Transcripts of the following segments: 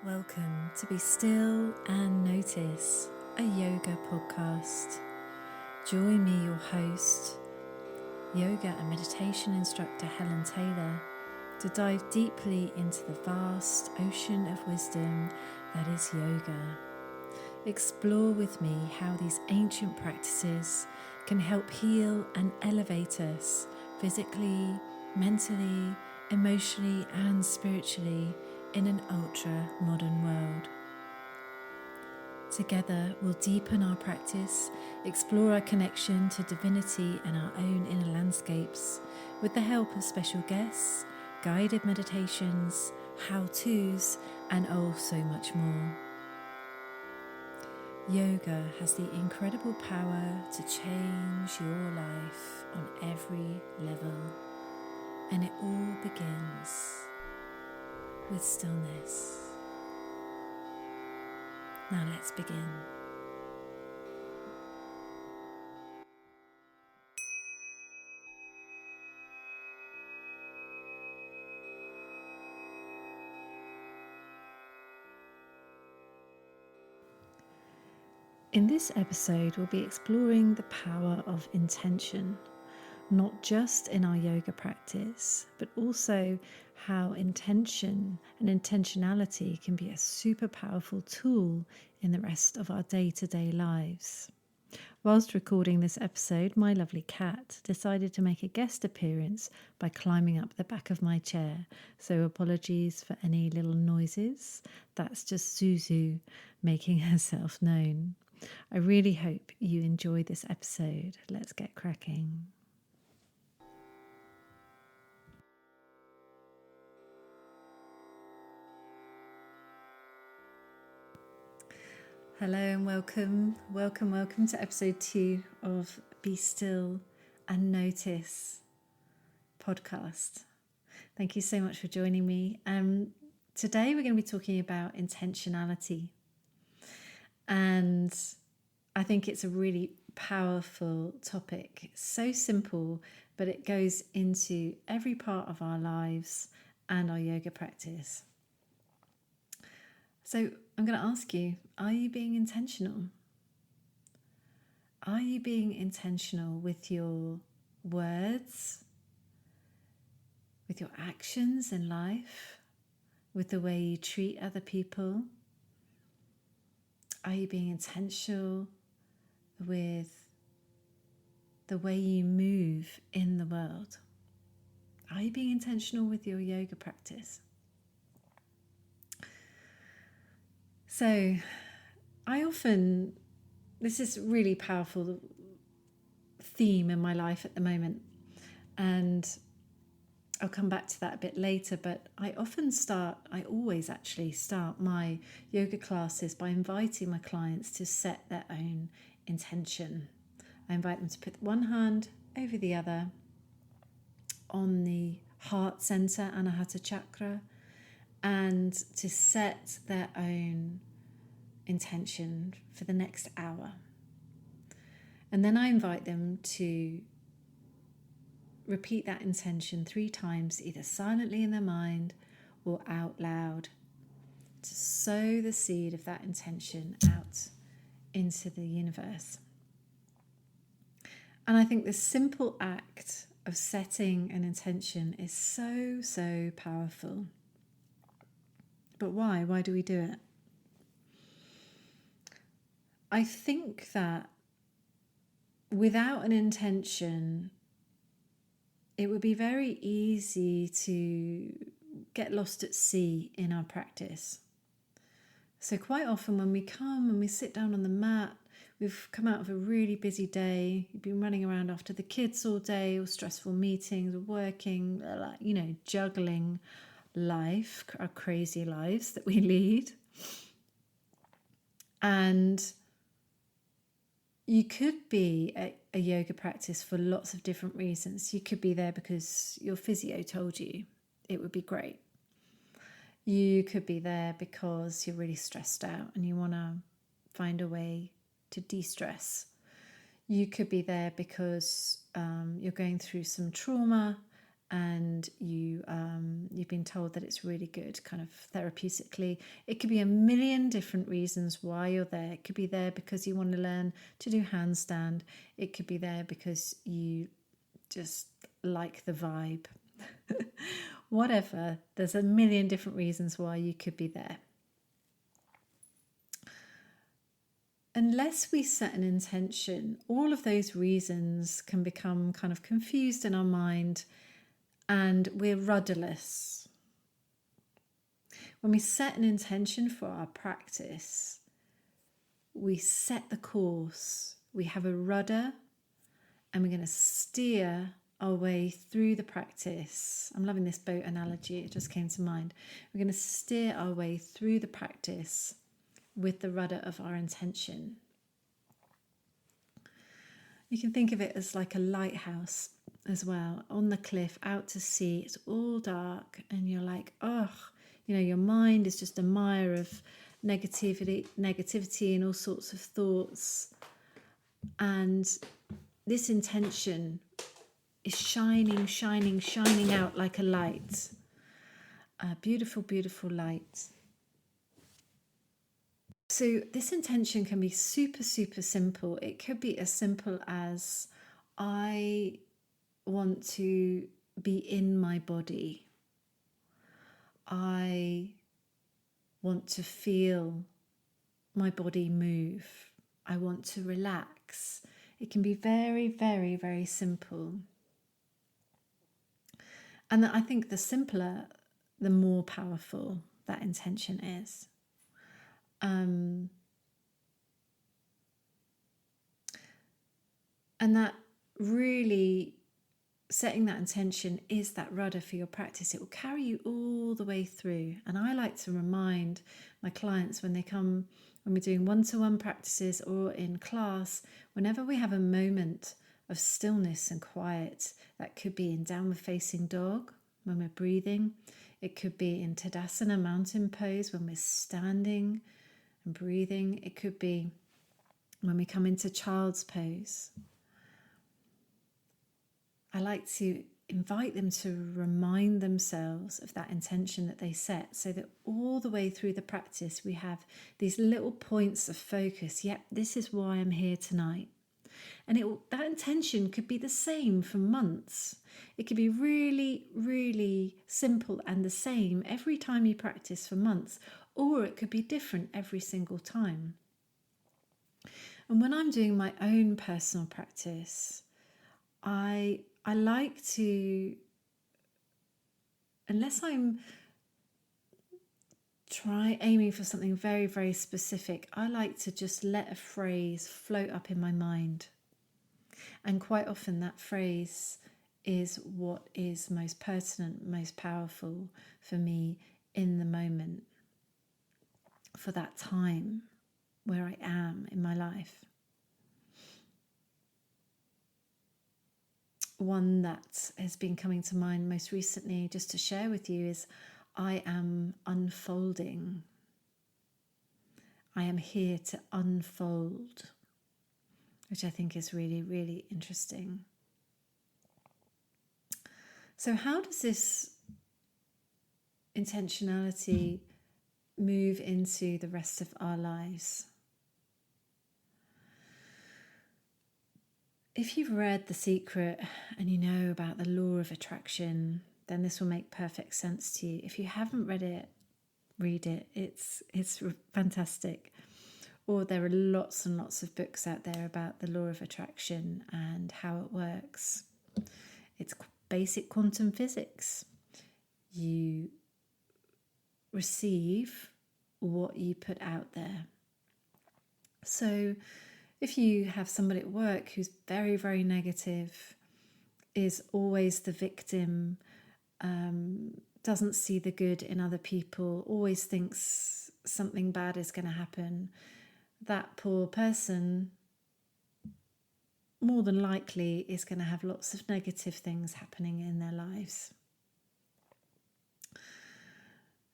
Welcome to Be Still and Notice, a yoga podcast. Join me, your host, yoga and meditation instructor Helen Taylor, to dive deeply into the vast ocean of wisdom that is yoga. Explore with me how these ancient practices can help heal and elevate us physically, mentally, emotionally, and spiritually in an ultra-modern world. Together, we'll deepen our practice, explore our connection to divinity and our own inner landscapes with the help of special guests, guided meditations, how-tos, and oh, so much more. Yoga has the incredible power to change your life on every level, and it all begins with stillness. Now let's begin. In this episode, we'll be exploring the power of intention, not just in our yoga practice, but also how intention and intentionality can be a super powerful tool in the rest of our day-to-day lives. Whilst recording this episode, my lovely cat decided to make a guest appearance by climbing up the back of my chair, so apologies for any little noises. That's just Zuzu making herself known. I really hope you enjoy this episode. Let's get cracking. Hello and welcome to episode 2 of Be Still and Notice podcast. Thank you so much for joining me. Today we're going to be talking about intentionality, and I think it's a really powerful topic. So simple, but it goes into every part of our lives and our yoga practice. So I'm going to ask you, are you being intentional? Are you being intentional with your words, with your actions in life, with the way you treat other people? Are you being intentional with the way you move in the world? Are you being intentional with your yoga practice? So this is a really powerful theme in my life at the moment, and I'll come back to that a bit later, but I always actually start my yoga classes by inviting my clients to set their own intention. I invite them to put one hand over the other on the heart center, Anahata chakra, and to set their own intention for the next hour. And then I invite them to repeat that intention 3 times, either silently in their mind or out loud, to sow the seed of that intention out into the universe. And I think the simple act of setting an intention is so, so powerful. But why? Why do we do it? I think that without an intention, it would be very easy to get lost at sea in our practice. So quite often when we come and we sit down on the mat, we've come out of a really busy day, you've been running around after the kids all day, or stressful meetings, or working, juggling life, our crazy lives that we lead. And you could be at a yoga practice for lots of different reasons. You could be there because your physio told you it would be great. You could be there because you're really stressed out and you want to find a way to de-stress. You could be there because you're going through some trauma and you've been told that it's really good kind of therapeutically. It could be a million different reasons why you're there. It could be there because you want to learn to do handstand. It could be there because you just like the vibe. Whatever, there's a million different reasons why you could be there. Unless we set an intention, all of those reasons can become kind of confused in our mind and we're rudderless. When we set an intention for our practice, we set the course, we have a rudder, and we're going to steer our way through the practice. I'm loving this boat analogy, it just came to mind. We're going to steer our way through the practice with the rudder of our intention. You can think of it as like a lighthouse as well, on the cliff, out to sea. It's all dark and you're like, oh, your mind is just a mire of negativity and all sorts of thoughts. And this intention is shining out like a light. A beautiful, beautiful light. So this intention can be super, super simple. It could be as simple as, I want to be in my body. I want to feel my body move. I want to relax. It can be very, very, very simple. And I think the simpler, the more powerful that intention is. And that really, setting that intention is that rudder for your practice. It will carry you all the way through. And I like to remind my clients when they come, when we're doing one-to-one practices or in class, whenever we have a moment of stillness and quiet, that could be in downward facing dog when we're breathing. It could be in Tadasana, mountain pose, when we're standing and breathing. It could be when we come into child's pose. I like to invite them to remind themselves of that intention that they set, so that all the way through the practice we have these little points of focus. Yep, this is why I'm here tonight. And that intention could be the same for months. It could be really, really simple and the same every time you practice for months, or it could be different every single time. And when I'm doing my own personal practice, I like to, unless I'm aiming for something very, very specific, I like to just let a phrase float up in my mind. And quite often that phrase is what is most pertinent, most powerful for me in the moment, for that time where I am in my life. One that has been coming to mind most recently, just to share with you, is I am unfolding. I am here to unfold, which I think is really, really interesting. So how does this intentionality move into the rest of our lives? If you've read The Secret and you know about the law of attraction, then this will make perfect sense to you. If you haven't read it, read it. It's fantastic. Or there are lots and lots of books out there about the law of attraction and how it works. It's basic quantum physics. You receive what you put out there. So if you have somebody at work who's very, very negative, is always the victim, doesn't see the good in other people, always thinks something bad is going to happen, that poor person more than likely is going to have lots of negative things happening in their lives.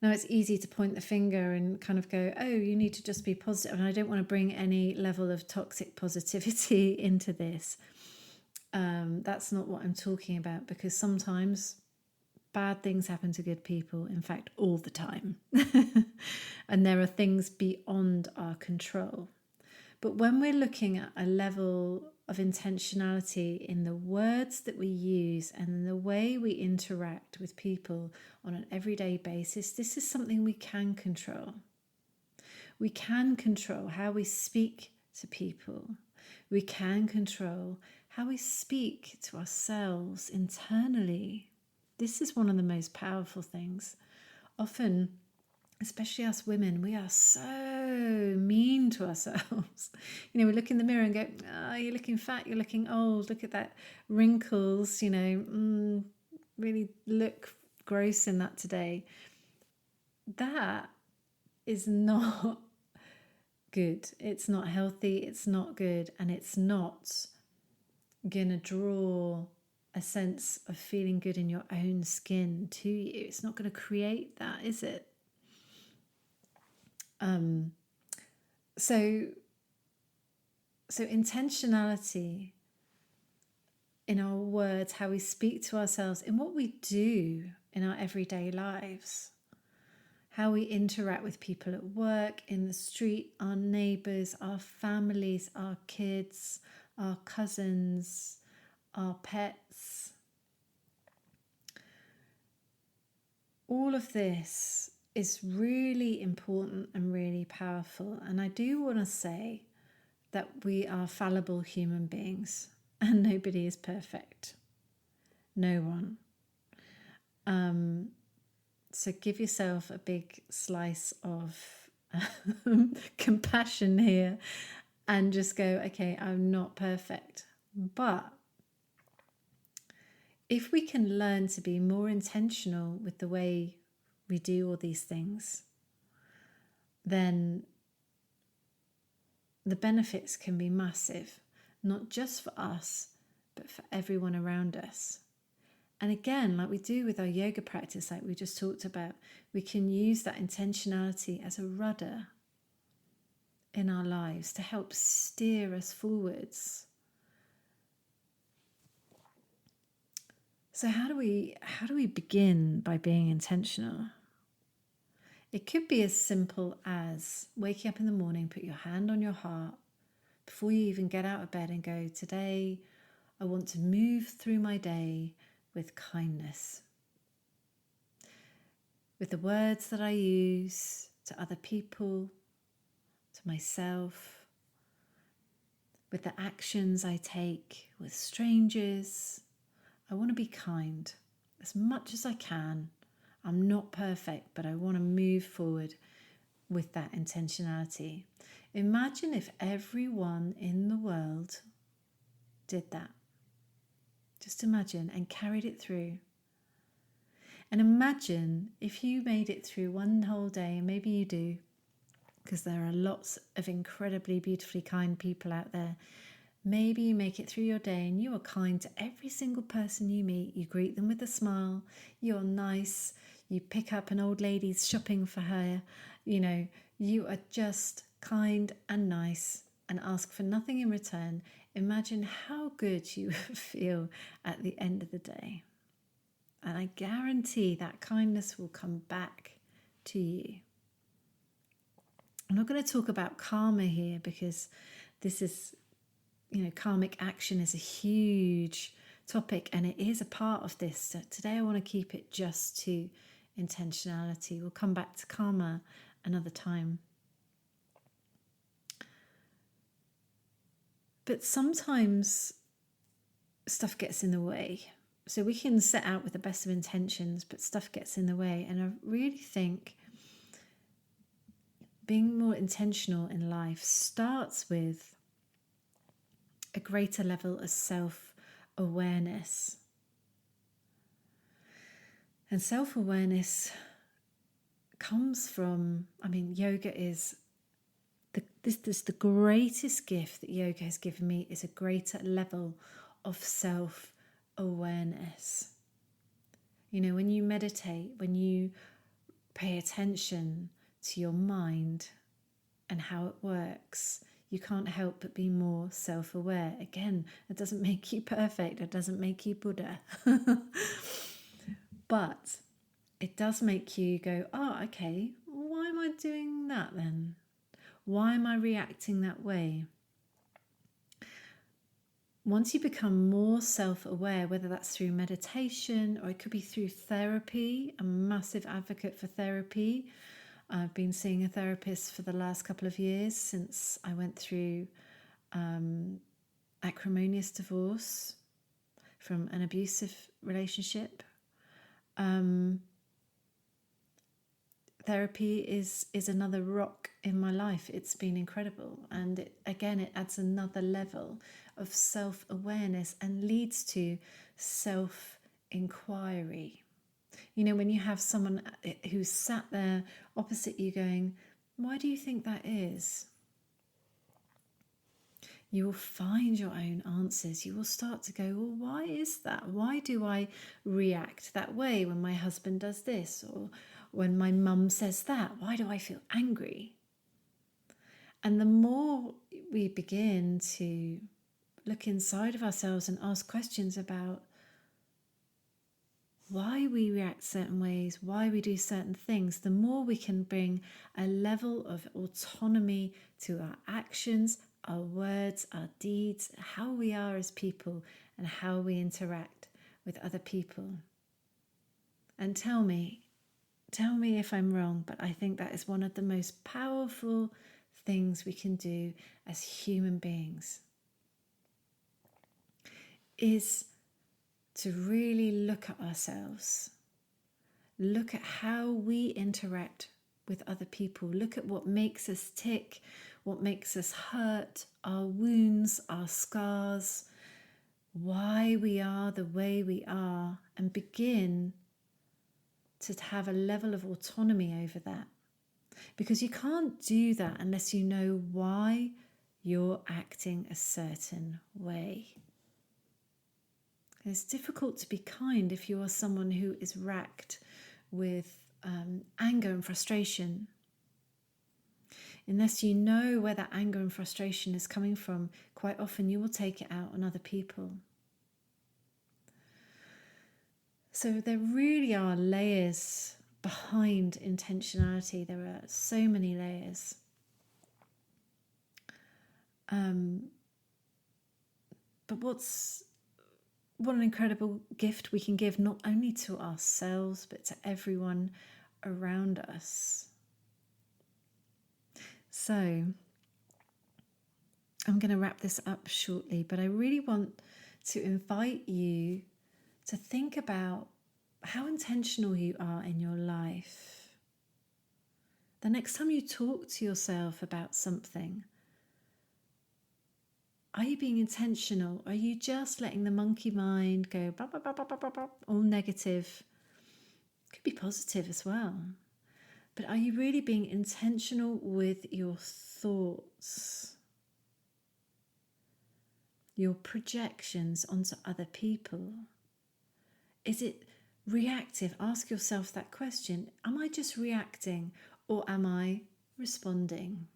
Now, it's easy to point the finger and kind of go, oh, you need to just be positive. And I don't want to bring any level of toxic positivity into this. That's not what I'm talking about, because sometimes bad things happen to good people, in fact, all the time. And there are things beyond our control. But when we're looking at a level of intentionality in the words that we use and in the way we interact with people on an everyday basis, this is something we can control. We can control how we speak to people. We can control how we speak to ourselves internally. This is one of the most powerful things. Often, especially us women, we are so mean to ourselves. We look in the mirror and go, oh, you're looking fat, you're looking old, look at that wrinkles, really look gross in that today. That is not good. It's not healthy, it's not good, and it's not gonna draw a sense of feeling good in your own skin to you. It's not going to create that, is it? So intentionality in our words, how we speak to ourselves, in what we do in our everyday lives, how we interact with people at work, in the street, our neighbours, our families, our kids, our cousins, our pets. All of this is really important and really powerful. And I do want to say that we are fallible human beings and nobody is perfect. No one. So give yourself a big slice of compassion here and just go, okay, I'm not perfect. But if we can learn to be more intentional with the way we do all these things, then the benefits can be massive, not just for us, but for everyone around us. And again, like we do with our yoga practice, like we just talked about, we can use that intentionality as a rudder in our lives to help steer us forwards. So how do we begin by being intentional? It could be as simple as waking up in the morning, put your hand on your heart before you even get out of bed and go, today I want to move through my day with kindness. With the words that I use to other people, to myself, with the actions I take with strangers, I want to be kind as much as I can. I'm not perfect, but I want to move forward with that intentionality. Imagine if everyone in the world did that. Just imagine, and carried it through. And imagine if you made it through one whole day, and maybe you do, because there are lots of incredibly beautifully kind people out there. Maybe you make it through your day and you are kind to every single person you meet. You greet them with a smile. You're nice. You pick up an old lady's shopping for her. You are just kind and nice and ask for nothing in return. Imagine how good you feel at the end of the day. And I guarantee that kindness will come back to you. I'm not going to talk about karma here because this is, karmic action is a huge topic and it is a part of this. So today I want to keep it just to intentionality. We'll come back to karma another time. But sometimes stuff gets in the way. So we can set out with the best of intentions, but stuff gets in the way. And I really think being more intentional in life starts with a greater level of self-awareness. And self-awareness comes from, yoga is the greatest gift that yoga has given me, is a greater level of self-awareness. When you meditate, when you pay attention to your mind and how it works, you can't help but be more self-aware. Again, it doesn't make you perfect. It doesn't make you Buddha. But it does make you go, oh, okay, why am I doing that then? Why am I reacting that way? Once you become more self-aware, whether that's through meditation or it could be through therapy, I'm a massive advocate for therapy. I've been seeing a therapist for the last couple of years since I went through acrimonious divorce from an abusive relationship. Therapy is another rock in my life. It's been incredible, and it adds another level of self-awareness and leads to self-inquiry. You know, when you have someone who's sat there opposite you going, why do you think that is? You will find your own answers. You will start to go, well, why is that? Why do I react that way when my husband does this? Or when my mum says that? Why do I feel angry? And the more we begin to look inside of ourselves and ask questions about why we react certain ways, why we do certain things, the more we can bring a level of autonomy to our actions, our words, our deeds, how we are as people, and how we interact with other people. And tell me if I'm wrong, but I think that is one of the most powerful things we can do as human beings, is to really look at ourselves, look at how we interact with other people, look at what makes us tick, what makes us hurt, our wounds, our scars, why we are the way we are, and begin to have a level of autonomy over that. Because you can't do that unless you know why you're acting a certain way. It's difficult to be kind if you are someone who is racked with anger and frustration. Unless you know where that anger and frustration is coming from, quite often you will take it out on other people. So there really are layers behind intentionality. There are so many layers. But what an incredible gift we can give, not only to ourselves, but to everyone around us. So I'm going to wrap this up shortly, but I really want to invite you to think about how intentional you are in your life. The next time you talk to yourself about something, are you being intentional? Are you just letting the monkey mind go blah, blah, blah, blah, blah, blah, blah, all negative? Could be positive as well. But are you really being intentional with your thoughts, your projections onto other people? Is it reactive? Ask yourself that question. Am I just reacting, or am I responding?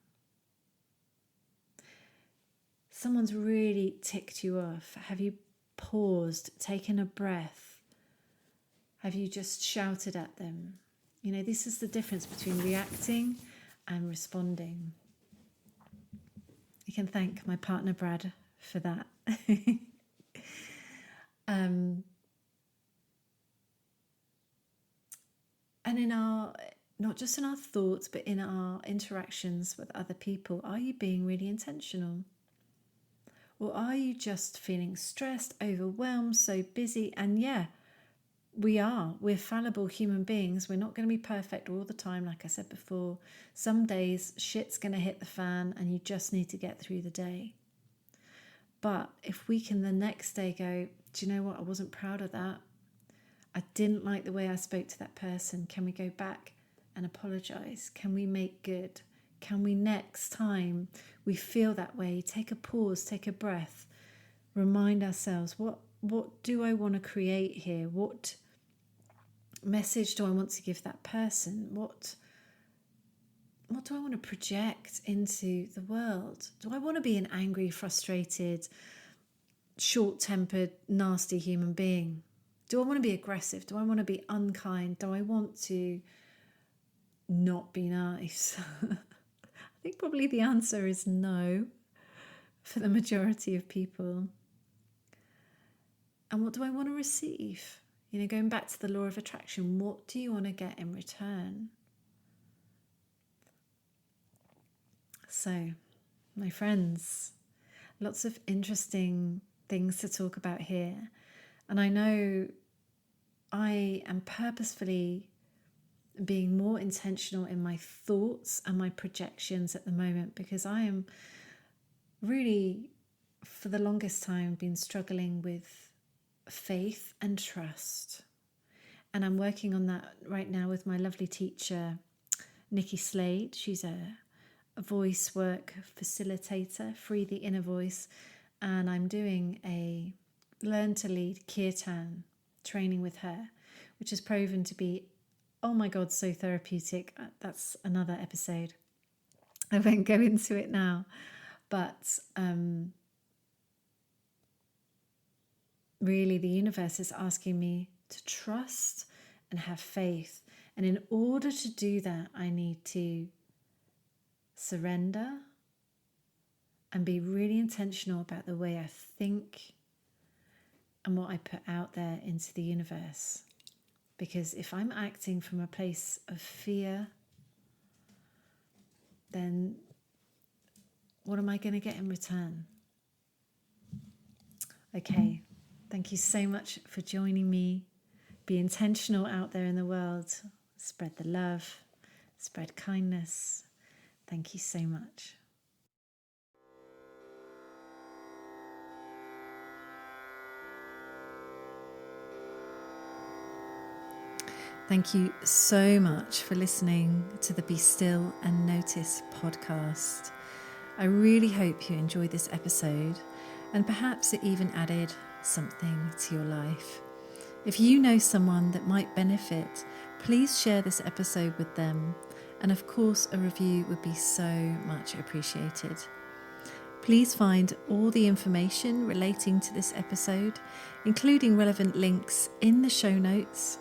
Someone's really ticked you off. Have you paused, taken a breath? Have you just shouted at them? You know, this is the difference between reacting and responding. You can thank my partner Brad for that. And in our, not just in our thoughts, but in our interactions with other people, are you being really intentional? Or are you just feeling stressed, overwhelmed, so busy? And yeah, we're fallible human beings. We're not going to be perfect all the time, like I said before. Some days shit's going to hit the fan and you just need to get through the day. But if we can the next day go, do you know what? I wasn't proud of that. I didn't like the way I spoke to that person. Can we go back and apologize? Can we make good? Can we next time we feel that way, take a pause, take a breath, remind ourselves, what do I want to create here? What message do I want to give that person? What what do I want to project into the world? Do I want to be an angry, frustrated, short-tempered, nasty human being? Do I want to be aggressive? Do I want to be unkind? Do I want to not be nice? I think probably the answer is no for the majority of people. And what do I want to receive? Going back to the law of attraction, what do you want to get in return? So, my friends, lots of interesting things to talk about here. And I know I am purposefully being more intentional in my thoughts and my projections at the moment, because I am really, for the longest time, been struggling with faith and trust. And I'm working on that right now with my lovely teacher, Nikki Slade. She's a voice work facilitator, Free the Inner Voice. And I'm doing a Learn to Lead Kirtan training with her, which has proven to be, oh my God, so therapeutic. That's another episode. I won't go into it now. But really, the universe is asking me to trust and have faith. And in order to do that, I need to surrender and be really intentional about the way I think and what I put out there into the universe. Because if I'm acting from a place of fear, then what am I going to get in return? Okay, thank you so much for joining me. Be intentional out there in the world. Spread the love, spread kindness. Thank you so much. Thank you so much for listening to the Be Still and Notice podcast. I really hope you enjoyed this episode, and perhaps it even added something to your life. If you know someone that might benefit, please share this episode with them. And of course, a review would be so much appreciated. Please find all the information relating to this episode, including relevant links, in the show notes.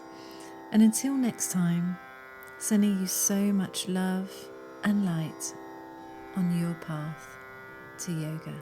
And until next time, sending you so much love and light on your path to yoga.